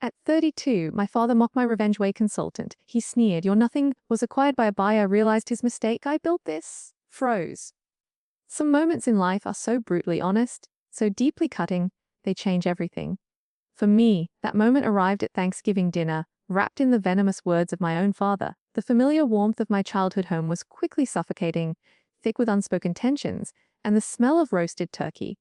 At 32, my father mocked my revenge way consultant. He sneered, "You're nothing," was acquired by a buyer, realized his mistake. I built this. Froze. Some moments in life are so brutally honest, so deeply cutting, they change everything. For me, that moment arrived at Thanksgiving dinner, wrapped in the venomous words of my own father. The familiar warmth of my childhood home was quickly suffocating, thick with unspoken tensions, and the smell of roasted turkey.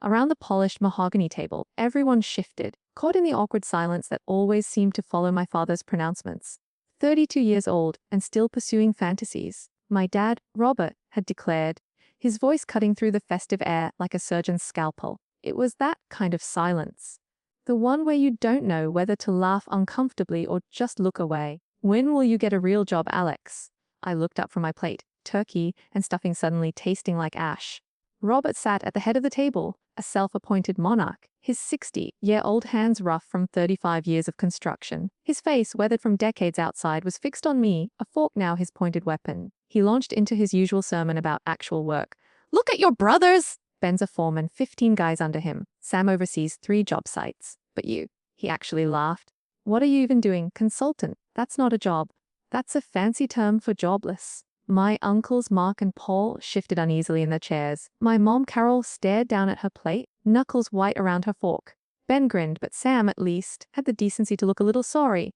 Around the polished mahogany table, everyone shifted, caught in the awkward silence that always seemed to follow my father's pronouncements. 32 years old and still pursuing fantasies, my dad, Robert, had declared, his voice cutting through the festive air like a surgeon's scalpel. It was that kind of silence. The one where you don't know whether to laugh uncomfortably or just look away. "When will you get a real job, Alex?" I looked up from my plate, turkey and stuffing suddenly tasting like ash. Robert sat at the head of the table, a self-appointed monarch, his 60-year-old hands rough from 35 years of construction. His face, weathered from decades outside, was fixed on me, a fork now his pointed weapon. He launched into his usual sermon about actual work. "Look at your brothers!" Ben's a foreman, 15 guys under him. Sam oversees 3 job sites. "But you," he actually laughed. "What are you even doing? Consultant. That's not a job. That's a fancy term for jobless." My uncles Mark and Paul shifted uneasily in their chairs. My mom Carol stared down at her plate, knuckles white around her fork. Ben grinned, but Sam, at least, had the decency to look a little sorry.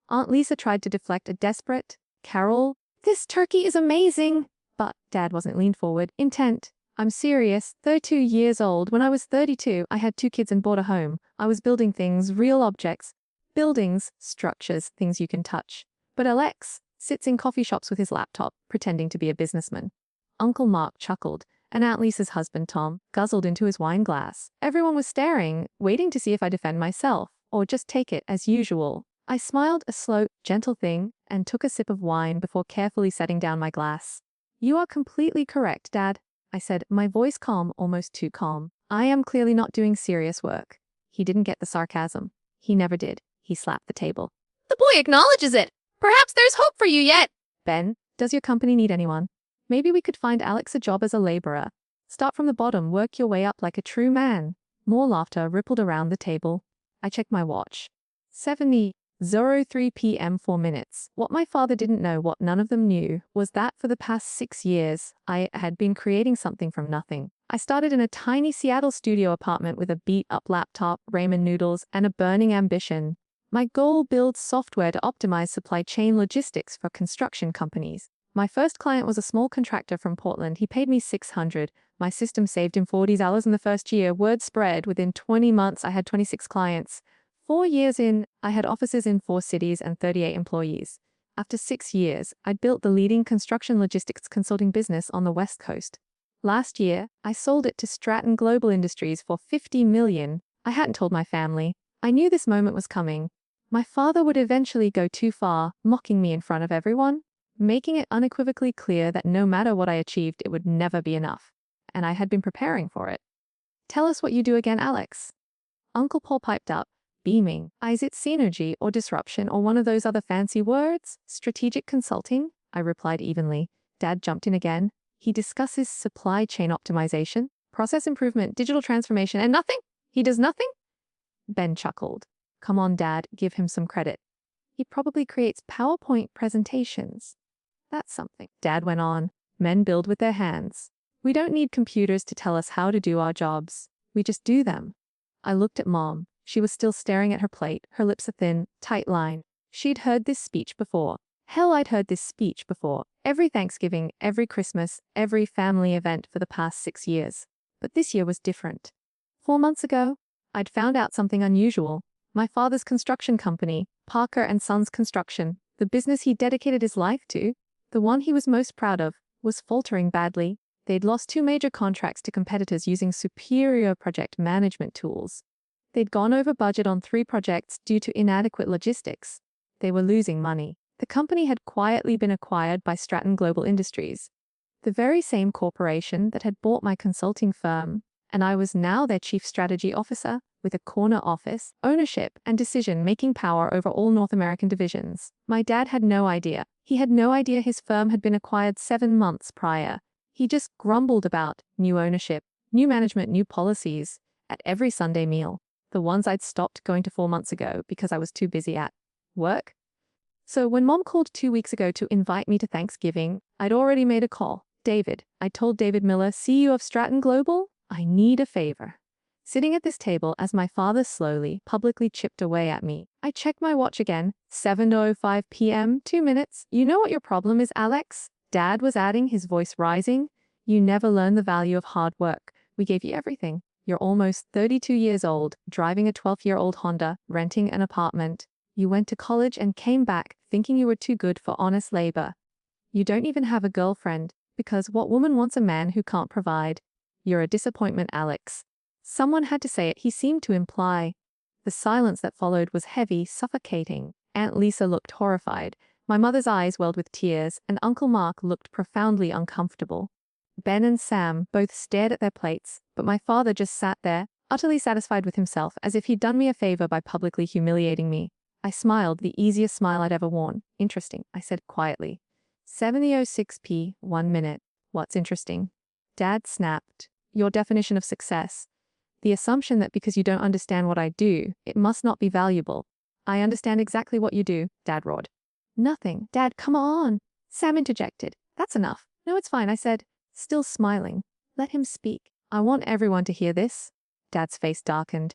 Aunt Lisa tried to deflect a desperate, "Carol, this turkey is amazing." But Dad wasn't leaned forward, intent. "I'm serious, 32 years old. When I was 32, I had 2 kids and bought a home. I was building things, real objects. Buildings, structures, things you can touch. But Alex sits in coffee shops with his laptop, pretending to be a businessman." Uncle Mark chuckled, and Aunt Lisa's husband, Tom, guzzled into his wine glass. Everyone was staring, waiting to see if I defend myself, or just take it as usual. I smiled, a slow, gentle thing, and took a sip of wine before carefully setting down my glass. "You are completely correct, Dad," I said, my voice calm, almost too calm. "I am clearly not doing serious work." He didn't get the sarcasm. He never did. He slapped the table. "The boy acknowledges it! Perhaps there's hope for you yet!" "Ben, does your company need anyone? Maybe we could find Alex a job as a laborer. Start from the bottom, work your way up like a true man." More laughter rippled around the table. I checked my watch. 7:03 p.m. 4 minutes. What my father didn't know, what none of them knew, was that for the past 6 years, I had been creating something from nothing. I started in a tiny Seattle studio apartment with a beat-up laptop, ramen noodles, and a burning ambition. My goal: build software to optimize supply chain logistics for construction companies. My first client was a small contractor from Portland. He paid me $600. My system saved him $40 in the first year. Word spread. Within 20 months, I had 26 clients. 4 years in, I had offices in 4 cities and 38 employees. After 6 years, I'd built the leading construction logistics consulting business on the West Coast. Last year, I sold it to Stratton Global Industries for $50 million. I hadn't told my family. I knew this moment was coming. My father would eventually go too far, mocking me in front of everyone, making it unequivocally clear that no matter what I achieved, it would never be enough. And I had been preparing for it. "Tell us what you do again, Alex." Uncle Paul piped up, beaming. "Is it synergy or disruption or one of those other fancy words?" "Strategic consulting," I replied evenly. Dad jumped in again. "He discusses supply chain optimization, process improvement, digital transformation, and nothing? He does nothing?" Ben chuckled. "Come on, Dad, give him some credit. He probably creates PowerPoint presentations." "That's something," Dad went on. "Men build with their hands. We don't need computers to tell us how to do our jobs. We just do them." I looked at Mom. She was still staring at her plate, her lips a thin, tight line. She'd heard this speech before. Hell, I'd heard this speech before. Every Thanksgiving, every Christmas, every family event for the past 6 years. But this year was different. 4 months ago, I'd found out something unusual. My father's construction company, Parker and Sons Construction, the business he dedicated his life to, the one he was most proud of, was faltering badly. They'd lost 2 major contracts to competitors using superior project management tools. They'd gone over budget on 3 projects due to inadequate logistics. They were losing money. The company had quietly been acquired by Stratton Global Industries, the very same corporation that had bought my consulting firm, and I was now their chief strategy officer, with a corner office, ownership, and decision-making power over all North American divisions. My dad had no idea. He had no idea his firm had been acquired 7 months prior. He just grumbled about new ownership, new management, new policies, at every Sunday meal. the ones I'd stopped going to 4 months ago because I was too busy at work. So when Mom called 2 weeks ago to invite me to Thanksgiving, I'd already made a call. David, I told David Miller, CEO of Stratton Global, I need a favor. Sitting at this table as my father slowly, publicly chipped away at me, I checked my watch again. 7:05 p.m., 2 minutes. You know what your problem is, Alex? Dad was adding, his voice rising. You never learned the value of hard work. We gave you everything. You're almost 32 years old, driving a 12-year-old Honda, renting an apartment. You went to college and came back thinking you were too good for honest labor. You don't even have a girlfriend, because what woman wants a man who can't provide? You're a disappointment, Alex. Someone had to say it, he seemed to imply. The silence that followed was heavy, suffocating. Aunt Lisa looked horrified. My mother's eyes welled with tears, and Uncle Mark looked profoundly uncomfortable. Ben and Sam both stared at their plates, but my father just sat there, utterly satisfied with himself, as if he'd done me a favor by publicly humiliating me. I smiled, the easiest smile I'd ever worn. Interesting, I said quietly. 7:06 p., 1 minute. What's interesting? Dad snapped. Your definition of success. The assumption that because you don't understand what I do, it must not be valuable. I understand exactly what you do, Dad roared. Nothing. Dad, come on. Sam interjected. That's enough. No, it's fine, I said, still smiling. Let him speak. I want everyone to hear this. Dad's face darkened.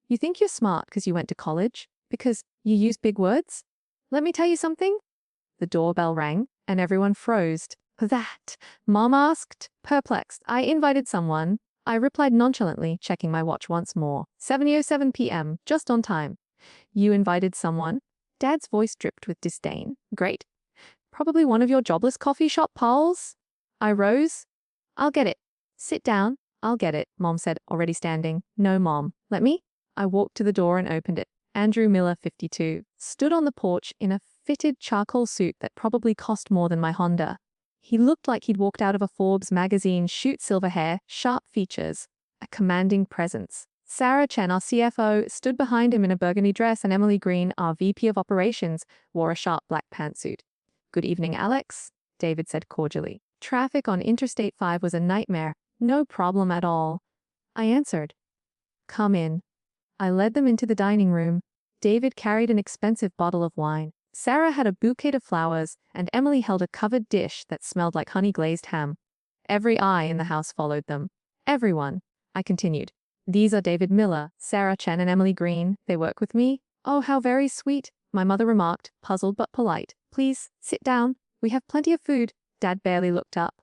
You think you're smart because you went to college? Because you use big words? Let me tell you something. The doorbell rang, and everyone froze. That? Mom asked, perplexed. I invited someone. I replied nonchalantly, checking my watch once more. 7:07 p.m., just on time. You invited someone? Dad's voice dripped with disdain. Great. Probably one of your jobless coffee shop pals? I rose. I'll get it. Sit down. I'll get it, Mom said, already standing. No, Mom. Let me? I walked to the door and opened it. Andrew Miller, 52, stood on the porch in a fitted charcoal suit that probably cost more than my Honda. He looked like he'd walked out of a Forbes magazine shoot, silver hair, sharp features, a commanding presence. Sarah Chen, our CFO, stood behind him in a burgundy dress, and Emily Green, our VP of Operations, wore a sharp black pantsuit. Good evening, Alex, David said cordially. Traffic on Interstate 5 was a nightmare. No problem at all. I answered. Come in. I led them into the dining room. David carried an expensive bottle of wine. Sarah had a bouquet of flowers, and Emily held a covered dish that smelled like honey-glazed ham. Every eye in the house followed them. Everyone. I continued. These are David Miller, Sarah Chen, and Emily Green. They work with me. Oh, how very sweet, my mother remarked, puzzled but polite. Please, sit down. We have plenty of food. Dad barely looked up.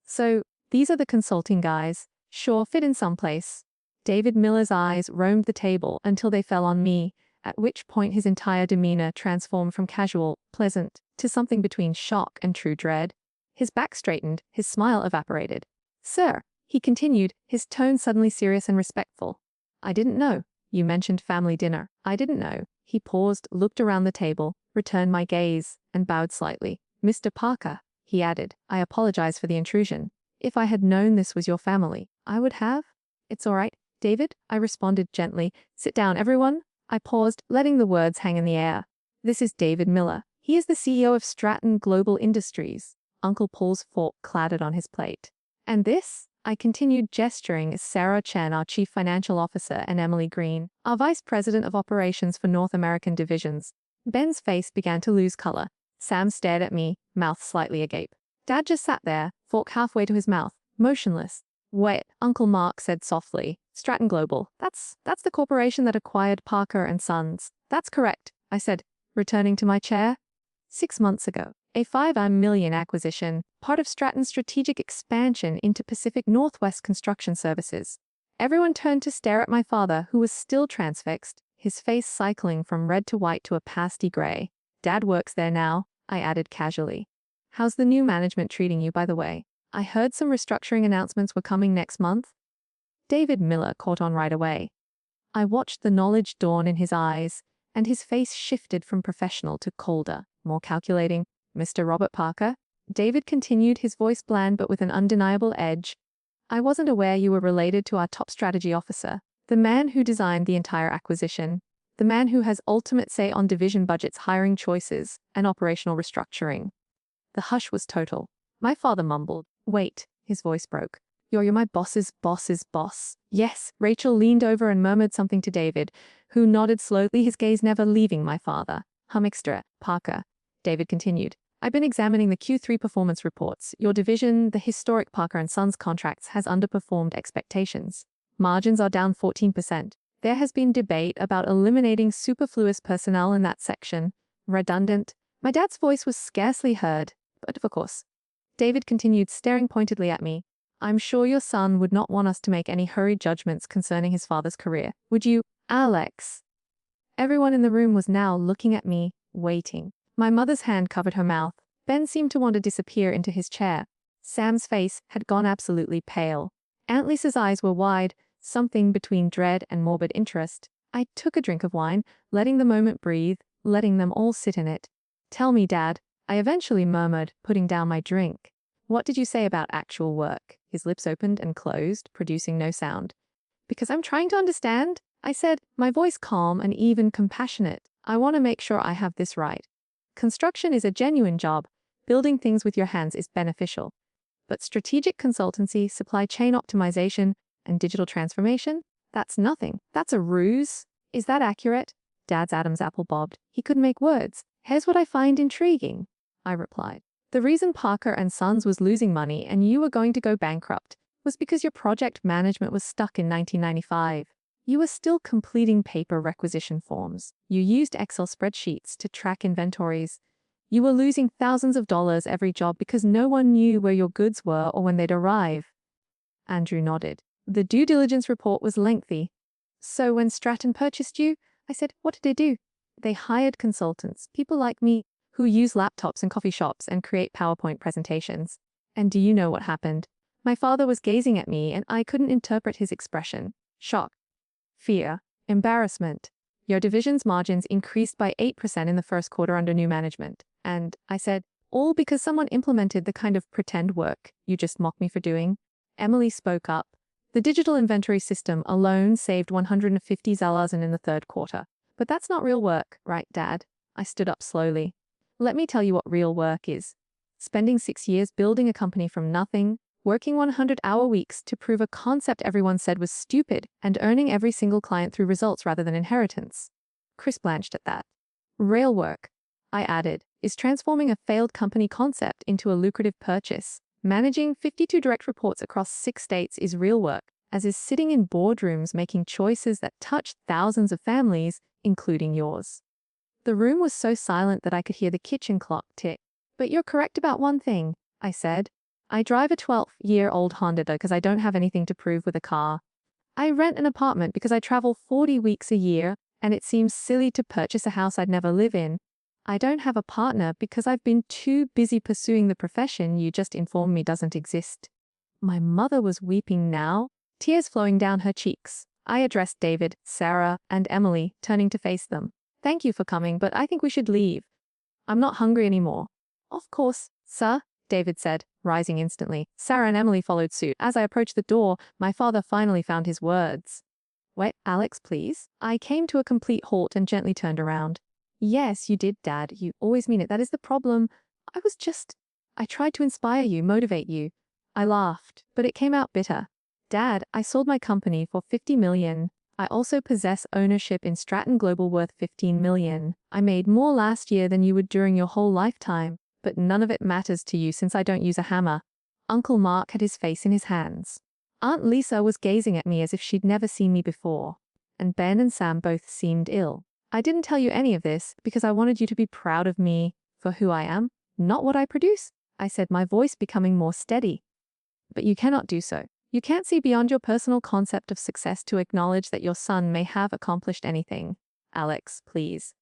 So, these are the consulting guys. Sure, fit in someplace. David Miller's eyes roamed the table until they fell on me, at which point his entire demeanor transformed from casual, pleasant, to something between shock and true dread. His back straightened, his smile evaporated. Sir, he continued, his tone suddenly serious and respectful. I didn't know. You mentioned family dinner. I didn't know. He paused, looked around the table, returned my gaze, and bowed slightly. Mr. Parker, he added, I apologize for the intrusion. If I had known this was your family, I would have. It's all right, David, I responded gently. Sit down, everyone. I paused, letting the words hang in the air. This is David Miller. He is the CEO of Stratton Global Industries. Uncle Paul's fork clattered on his plate. And this? I continued, gesturing, is Sarah Chen, our Chief Financial Officer, and Emily Green, our Vice President of Operations for North American Divisions. Ben's face began to lose color. Sam stared at me, mouth slightly agape. Dad just sat there, fork halfway to his mouth, motionless. Wait, Uncle Mark said softly. Stratton Global. That's the corporation that acquired Parker and Sons. That's correct, I said, returning to my chair. 6 months ago, a $5 million acquisition, part of Stratton's strategic expansion into Pacific Northwest construction services. Everyone turned to stare at my father, who was still transfixed, his face cycling from red to white to a pasty gray. Dad works there now, I added casually. How's the new management treating you, by the way? I heard some restructuring announcements were coming next month. David Miller caught on right away. I watched the knowledge dawn in his eyes, and his face shifted from professional to colder, more calculating. Mr. Robert Parker? David continued, his voice bland but with an undeniable edge. I wasn't aware you were related to our top strategy officer, the man who designed the entire acquisition, the man who has ultimate say on division budgets, hiring choices, and operational restructuring. The hush was total. My father mumbled. Wait, his voice broke. You're my boss's boss. Yes, Rachel leaned over and murmured something to David, who nodded slowly, his gaze never leaving my father. Extra, Parker. David continued. I've been examining the Q3 performance reports. Your division, the historic Parker & Sons contracts, has underperformed expectations. Margins are down 14%. There has been debate about eliminating superfluous personnel in that section. Redundant. My dad's voice was scarcely heard, but of course. David continued, staring pointedly at me. I'm sure your son would not want us to make any hurried judgments concerning his father's career. Would you, Alex? Everyone in the room was now looking at me, waiting. My mother's hand covered her mouth. Ben seemed to want to disappear into his chair. Sam's face had gone absolutely pale. Aunt Lisa's eyes were wide, something between dread and morbid interest. I took a drink of wine, letting the moment breathe, letting them all sit in it. Tell me, Dad, I eventually murmured, putting down my drink. What did you say about actual work? His lips opened and closed, producing no sound. Because I'm trying to understand, I said, my voice calm and even compassionate. I want to make sure I have this right. Construction is a genuine job. Building things with your hands is beneficial. But strategic consultancy, supply chain optimization, and digital transformation? That's nothing. That's a ruse. Is that accurate? Dad's Adam's apple bobbed. He couldn't make words. Here's what I find intriguing, I replied. The reason Parker & Sons was losing money and you were going to go bankrupt was because your project management was stuck in 1995. You were still completing paper requisition forms. You used Excel spreadsheets to track inventories. You were losing thousands of dollars every job because no one knew where your goods were or when they'd arrive. Andrew nodded. The due diligence report was lengthy. So when Stratton purchased you, I said, what did they do? They hired consultants, people like me, who use laptops in coffee shops and create PowerPoint presentations. And do you know what happened? My father was gazing at me and I couldn't interpret his expression. Shock. Fear. Embarrassment. Your division's margins increased by 8% in the first quarter under new management. And I said, all because someone implemented the kind of pretend work you just mocked me for doing. Emily spoke up. The digital inventory system alone saved $150,000 in the third quarter. But that's not real work, right, Dad? I stood up slowly. Let me tell you what real work is. Spending 6 years building a company from nothing, working 100-hour weeks to prove a concept everyone said was stupid, and earning every single client through results rather than inheritance. Chris blanched at that. Real work, I added, is transforming a failed company concept into a lucrative purchase. Managing 52 direct reports across 6 states is real work, as is sitting in boardrooms making choices that touch thousands of families, including yours. The room was so silent that I could hear the kitchen clock tick. But you're correct about one thing, I said. I drive a 12-year-old Honda because I don't have anything to prove with a car. I rent an apartment because I travel 40 weeks a year, and it seems silly to purchase a house I'd never live in. I don't have a partner because I've been too busy pursuing the profession you just informed me doesn't exist. My mother was weeping now, tears flowing down her cheeks. I addressed David, Sarah, and Emily, turning to face them. Thank you for coming, but I think we should leave. I'm not hungry anymore. Of course, sir, David said, rising instantly. Sarah and Emily followed suit. As I approached the door, my father finally found his words. Wait, Alex, please. I came to a complete halt and gently turned around. Yes, you did, Dad. You always mean it. That is the problem. I tried to inspire you, motivate you. I laughed, but it came out bitter. Dad, I sold my company for $50 million. I also possess ownership in Stratton Global worth $15 million. I made more last year than you would during your whole lifetime, but none of it matters to you since I don't use a hammer. Uncle Mark had his face in his hands. Aunt Lisa was gazing at me as if she'd never seen me before. And Ben and Sam both seemed ill. I didn't tell you any of this because I wanted you to be proud of me for who I am, not what I produce, I said, my voice becoming more steady. But you cannot do so. You can't see beyond your personal concept of success to acknowledge that your son may have accomplished anything. Alex, please.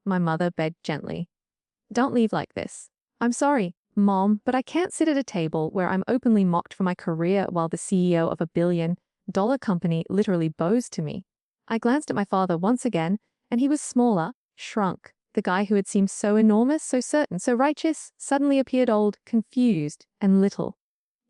My mother begged gently. Don't leave like this. I'm sorry, Mom, but I can't sit at a table where I'm openly mocked for my career while the CEO of a billion-dollar company literally bows to me. I glanced at my father once again, and he was smaller, shrunk. The guy who had seemed so enormous, so certain, so righteous, suddenly appeared old, confused, and little.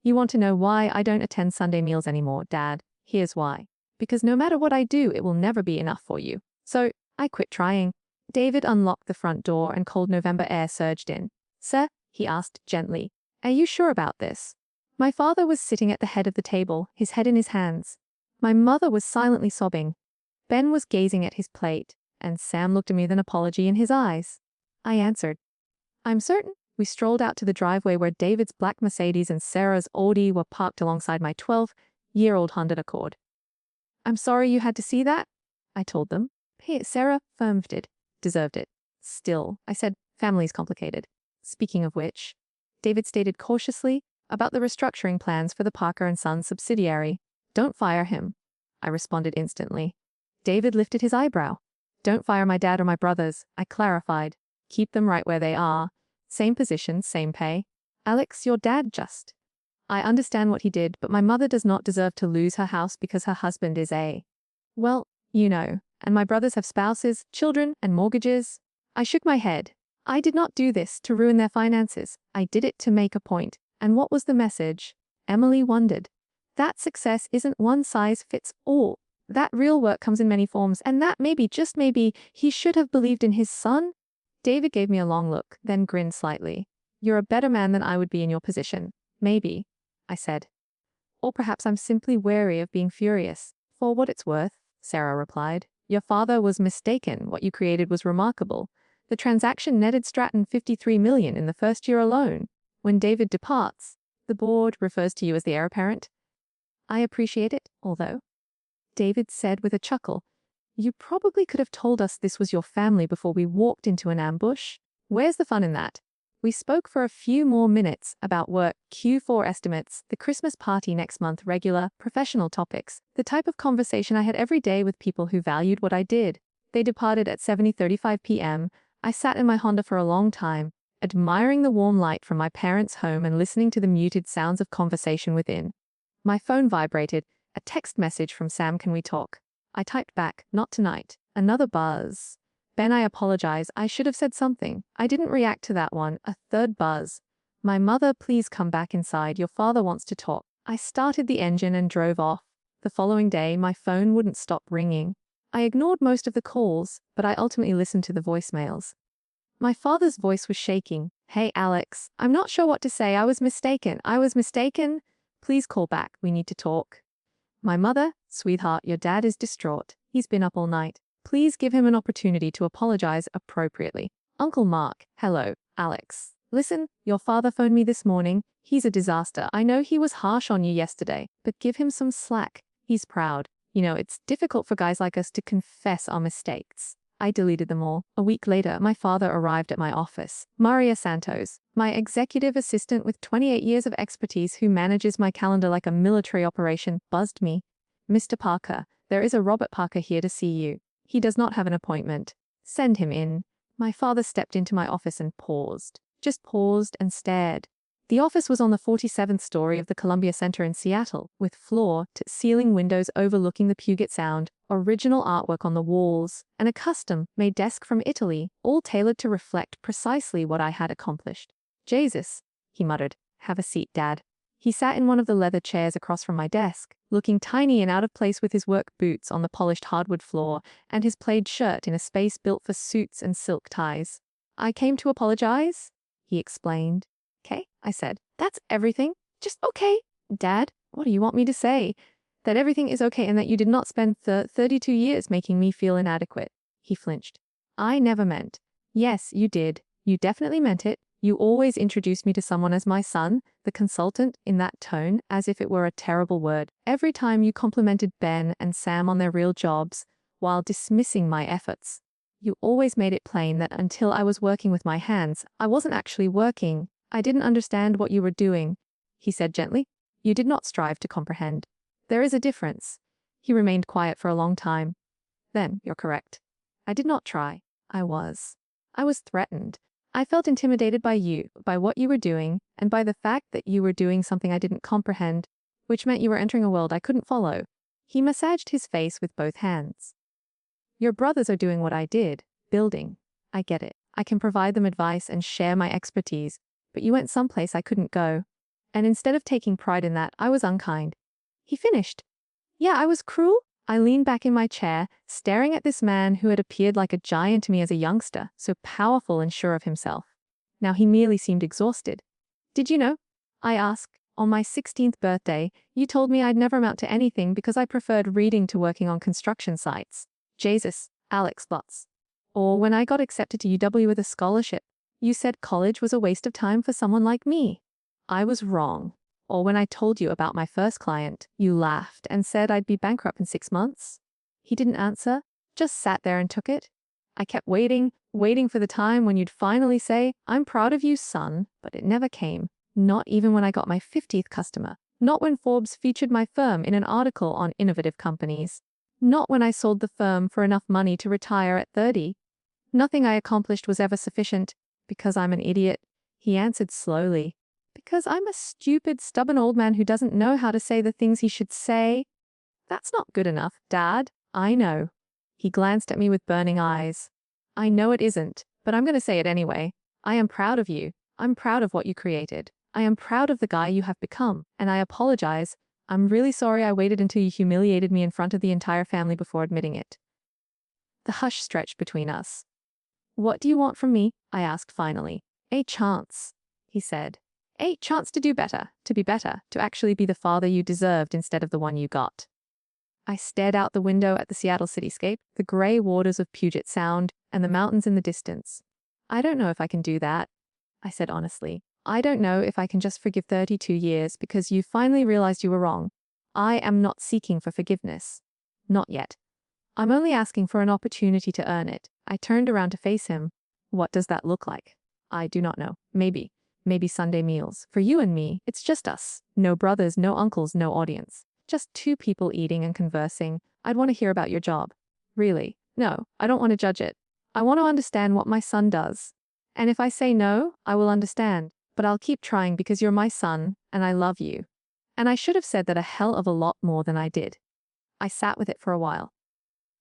You want to know why I don't attend Sunday meals anymore, Dad? Here's why. Because no matter what I do, it will never be enough for you. So, I quit trying. David unlocked the front door and cold November air surged in. Sir, he asked gently, are you sure about this? My father was sitting at the head of the table, his head in his hands. My mother was silently sobbing. Ben was gazing at his plate, and Sam looked at me with an apology in his eyes. I answered, "I'm certain." We strolled out to the driveway where David's black Mercedes and Sarah's Audi were parked alongside my 12-year-old Honda Accord. "I'm sorry you had to see that," I told them. "Hey, Sarah affirmed it. Deserved it." "Still," I said, "family's complicated." Speaking of which, David stated cautiously about the restructuring plans for the Parker and Sons subsidiary. "Don't fire him," I responded instantly. David lifted his eyebrow. "Don't fire my dad or my brothers," I clarified. "Keep them right where they are. Same position, same pay. Alex, your dad just. I understand what he did, but my mother does not deserve to lose her house because her husband is a, well, you know, and my brothers have spouses, children, and mortgages." I shook my head. I did not do this to ruin their finances. I did it to make a point. And what was the message? Emily wondered. That success isn't one size fits all. That real work comes in many forms, and that maybe, just maybe, he should have believed in his son. David gave me a long look, then grinned slightly. "You're a better man than I would be in your position. Maybe," I said. "Or perhaps I'm simply wary of being furious." "For what it's worth," Sarah replied, "your father was mistaken. What you created was remarkable. The transaction netted Stratton $53 million in the first year alone. When David departs, the board refers to you as the heir apparent. I appreciate it, although," David said with a chuckle, "you probably could have told us this was your family before we walked into an ambush. Where's the fun in that?" We spoke for a few more minutes about work, Q4 estimates, the Christmas party next month, regular, professional topics, the type of conversation I had every day with people who valued what I did. They departed at 7:35 p.m. I sat in my Honda for a long time, admiring the warm light from my parents' home and listening to the muted sounds of conversation within. My phone vibrated, a text message from Sam. "Can we talk?" I typed back, "Not tonight." Another buzz. "Ben, I apologize. I should have said something. I didn't react to that one." A third buzz. "My mother, please come back inside. Your father wants to talk." I started the engine and drove off. The following day, my phone wouldn't stop ringing. I ignored most of the calls, but I ultimately listened to the voicemails. My father's voice was shaking. "Hey, Alex, I'm not sure what to say. I was mistaken. Please call back. We need to talk." My mother, "Sweetheart, your dad is distraught. He's been up all night. Please give him an opportunity to apologize appropriately." Uncle Mark, "Hello, Alex. Listen, your father phoned me this morning. He's a disaster. I know he was harsh on you yesterday, but give him some slack. He's proud. You know, it's difficult for guys like us to confess our mistakes." I deleted them all. A week later, my father arrived at my office. Maria Santos, my executive assistant with 28 years of expertise who manages my calendar like a military operation, buzzed me. "Mr. Parker, there is a Robert Parker here to see you. He does not have an appointment. Send him in." My father stepped into my office and paused. Just paused and stared. The office was on the 47th story of the Columbia Center in Seattle, with floor-to-ceiling windows overlooking the Puget Sound, original artwork on the walls, and a custom-made desk from Italy, all tailored to reflect precisely what I had accomplished. "Jesus," he muttered. "Have a seat, Dad." He sat in one of the leather chairs across from my desk, looking tiny and out of place with his work boots on the polished hardwood floor and his plaid shirt in a space built for suits and silk ties. "I came to apologize," he explained. "Okay," I said. "That's everything. Just okay." "Dad, what do you want me to say? That everything is okay and that you did not spend 32 years making me feel inadequate." He flinched. "I never meant." "Yes, you did. You definitely meant it. You always introduced me to someone as my son, the consultant, in that tone, as if it were a terrible word. Every time you complimented Ben and Sam on their real jobs, while dismissing my efforts. You always made it plain that until I was working with my hands, I wasn't actually working. I didn't understand what you were doing," he said gently. "You did not strive to comprehend. There is a difference." He remained quiet for a long time. "Then, you're correct. I did not try. I was threatened. I felt intimidated by you, by what you were doing, and by the fact that you were doing something I didn't comprehend, which meant you were entering a world I couldn't follow." He massaged his face with both hands. "Your brothers are doing what I did, building. I get it. I can provide them advice and share my expertise, but you went someplace I couldn't go. And instead of taking pride in that, I was unkind." He finished. "Yeah, I was cruel." I leaned back in my chair, staring at this man who had appeared like a giant to me as a youngster, so powerful and sure of himself. Now he merely seemed exhausted. "Did you know?" I asked, On my 16th birthday, you told me I'd never amount to anything because I preferred reading to working on construction sites. Jesus, Alex Butts. Or when I got accepted to UW with a scholarship, you said college was a waste of time for someone like me. I was wrong. Or when I told you about my first client, you laughed and said I'd be bankrupt in 6 months. He didn't answer, just sat there and took it. I kept waiting for the time when you'd finally say, "I'm proud of you, son," but it never came. Not even when I got my 50th customer. Not when Forbes featured my firm in an article on innovative companies. Not when I sold the firm for enough money to retire at 30. Nothing I accomplished was ever sufficient. Because I'm an idiot, he answered slowly. Because I'm a stupid, stubborn old man who doesn't know how to say the things he should say. That's not good enough, Dad. I know. He glanced at me with burning eyes. I know it isn't, but I'm going to say it anyway. I am proud of you. I'm proud of what you created. I am proud of the guy you have become, and I apologize. I'm really sorry I waited until you humiliated me in front of the entire family before admitting it. The hush stretched between us. What do you want from me? I asked finally. A chance, he said. A chance to do better, to be better, to actually be the father you deserved instead of the one you got. I stared out the window at the Seattle cityscape, the gray waters of Puget Sound, and the mountains in the distance. I don't know if I can do that, I said honestly. I don't know if I can just forgive 32 years because you finally realized you were wrong. I am not seeking for forgiveness. Not yet. I'm only asking for an opportunity to earn it. I turned around to face him. What does that look like? I do not know. Maybe Sunday meals. For you and me, it's just us. No brothers, no uncles, no audience. Just two people eating and conversing. I'd want to hear about your job. Really? No, I don't want to judge it. I want to understand what my son does. And if I say no, I will understand. But I'll keep trying because you're my son, and I love you. And I should have said that a hell of a lot more than I did. I sat with it for a while.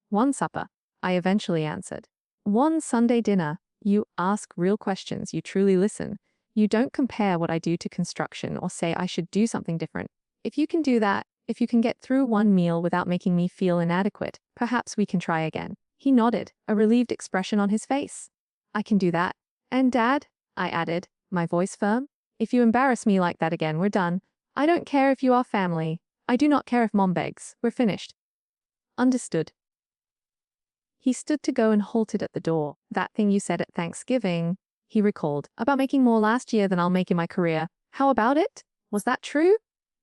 One supper, I eventually answered. One Sunday dinner. You ask real questions, you truly listen. You don't compare what I do to construction or say I should do something different. If you can do that, if you can get through one meal without making me feel inadequate, perhaps we can try again. He nodded, a relieved expression on his face. I can do that. And Dad, I added, my voice firm, if you embarrass me like that again, we're done. I don't care if you are family. I do not care if Mom begs. We're finished. Understood. He stood to go and halted at the door. That thing you said at Thanksgiving, he recalled, about making more last year than I'll make in my career. How about it? Was that true?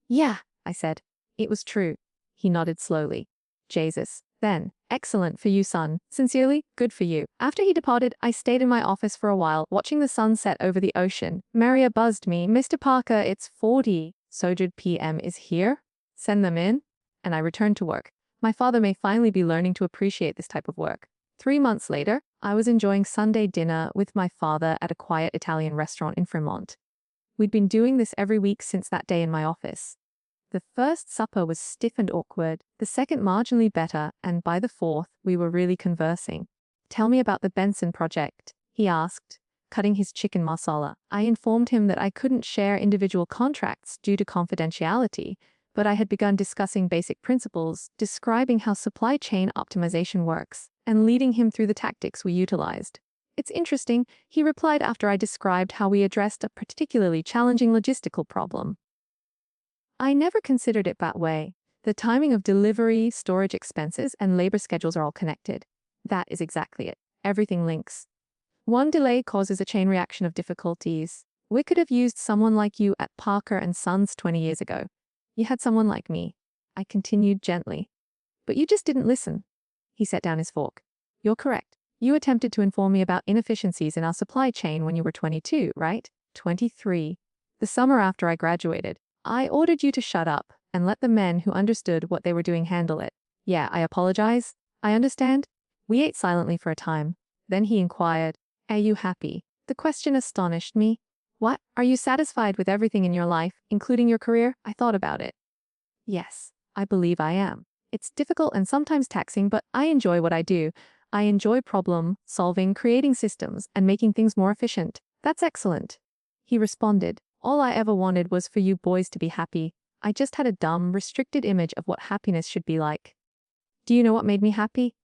Yeah, I said. It was true. He nodded slowly. Jesus. Then, excellent for you, son. Sincerely, good for you. After he departed, I stayed in my office for a while, watching the sun set over the ocean. Maria buzzed me. Mr. Parker, it's 40. Sojud PM is here. Send them in. And I returned to work. My father may finally be learning to appreciate this type of work. 3 months later, I was enjoying Sunday dinner with my father at a quiet Italian restaurant in Fremont. We'd been doing this every week since that day in my office. The first supper was stiff and awkward, the second marginally better, and by the fourth, we were really conversing. Tell me about the Benson project, he asked, cutting his chicken masala. I informed him that I couldn't share individual contracts due to confidentiality, but I had begun discussing basic principles, describing how supply chain optimization works, and leading him through the tactics we utilized. It's interesting, he replied after I described how we addressed a particularly challenging logistical problem. I never considered it that way. The timing of delivery, storage expenses, and labor schedules are all connected. That is exactly it. Everything links. One delay causes a chain reaction of difficulties. We could have used someone like you at Parker and Sons 20 years ago. You had someone like me. I continued gently. But you just didn't listen. He set down his fork. You're correct. You attempted to inform me about inefficiencies in our supply chain when you were 22, right? 23. The summer after I graduated. I ordered you to shut up and let the men who understood what they were doing handle it. Yeah, I apologize. I understand. We ate silently for a time. Then he inquired, are you happy? The question astonished me. What? Are you satisfied with everything in your life, including your career? I thought about it. Yes, I believe I am. It's difficult and sometimes taxing, but I enjoy what I do. I enjoy problem solving, creating systems, and making things more efficient. That's excellent. He responded. All I ever wanted was for you boys to be happy. I just had a dumb, restricted image of what happiness should be like. Do you know what made me happy?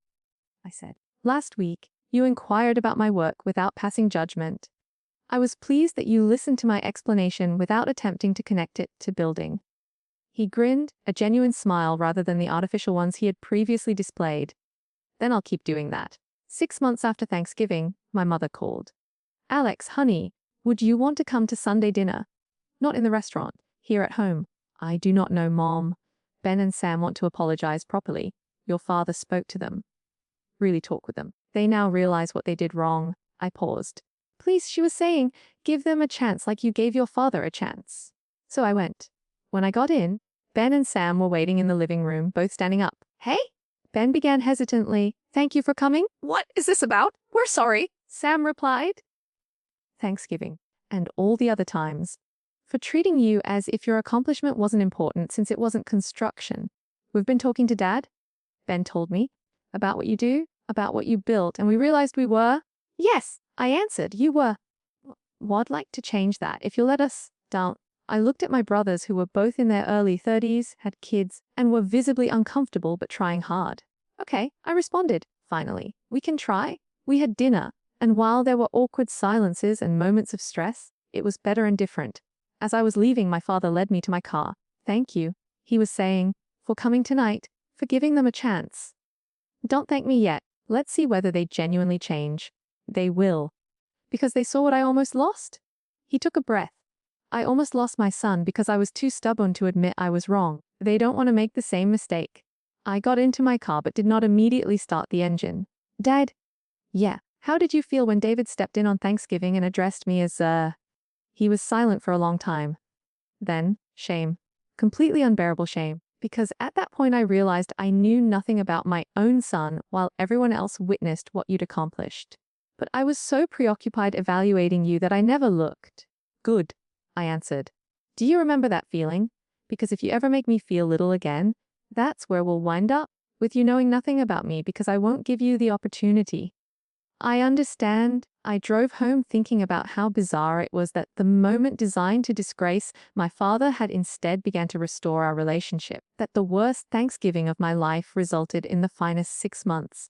I said. Last week, you inquired about my work without passing judgment. I was pleased that you listened to my explanation without attempting to connect it to building. He grinned, a genuine smile rather than the artificial ones he had previously displayed. Then I'll keep doing that. 6 months after Thanksgiving, my mother called. Alex, honey, would you want to come to Sunday dinner? Not in the restaurant, here at home. I do not know, Mom. Ben and Sam want to apologize properly. Your father spoke to them. Really talk with them. They now realize what they did wrong. I paused. Please, she was saying, give them a chance like you gave your father a chance. So I went. When I got in, Ben and Sam were waiting in the living room, both standing up. Hey? Ben began hesitantly. Thank you for coming. What is this about? We're sorry. Sam replied. Thanksgiving, and all the other times, for treating you as if your accomplishment wasn't important since it wasn't construction. We've been talking to Dad, Ben told me, about what you do, about what you built, and we realized we were. Yes, I answered, you were. Well, I'd like to change that, if you'll let us. Don't. I looked at my brothers who were both in their early 30s, had kids, and were visibly uncomfortable but trying hard. Okay, I responded, finally. We can try. We had dinner, and while there were awkward silences and moments of stress, it was better and different. As I was leaving, my father led me to my car. Thank you, he was saying, for coming tonight, for giving them a chance. Don't thank me yet. Let's see whether they genuinely change. They will. Because they saw what I almost lost? He took a breath. I almost lost my son because I was too stubborn to admit I was wrong. They don't want to make the same mistake. I got into my car but did not immediately start the engine. Dad? Yeah. How did you feel when David stepped in on Thanksgiving and addressed me as, He was silent for a long time. Then, shame. Completely unbearable shame. Because at that point I realized I knew nothing about my own son while everyone else witnessed what you'd accomplished. But I was so preoccupied evaluating you that I never looked. Good, I answered. Do you remember that feeling? Because if you ever make me feel little again, that's where we'll wind up, with you knowing nothing about me because I won't give you the opportunity. I understand. I drove home thinking about how bizarre it was that the moment designed to disgrace my father had instead began to restore our relationship, that the worst Thanksgiving of my life resulted in the finest 6 months.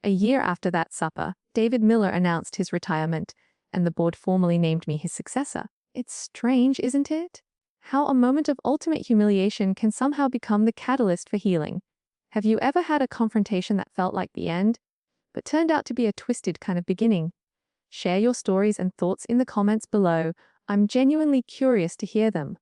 A year after that supper, David Miller announced his retirement, and the board formally named me his successor. It's strange, isn't it? How a moment of ultimate humiliation can somehow become the catalyst for healing. Have you ever had a confrontation that felt like the end, but turned out to be a twisted kind of beginning? Share your stories and thoughts in the comments below. I'm genuinely curious to hear them.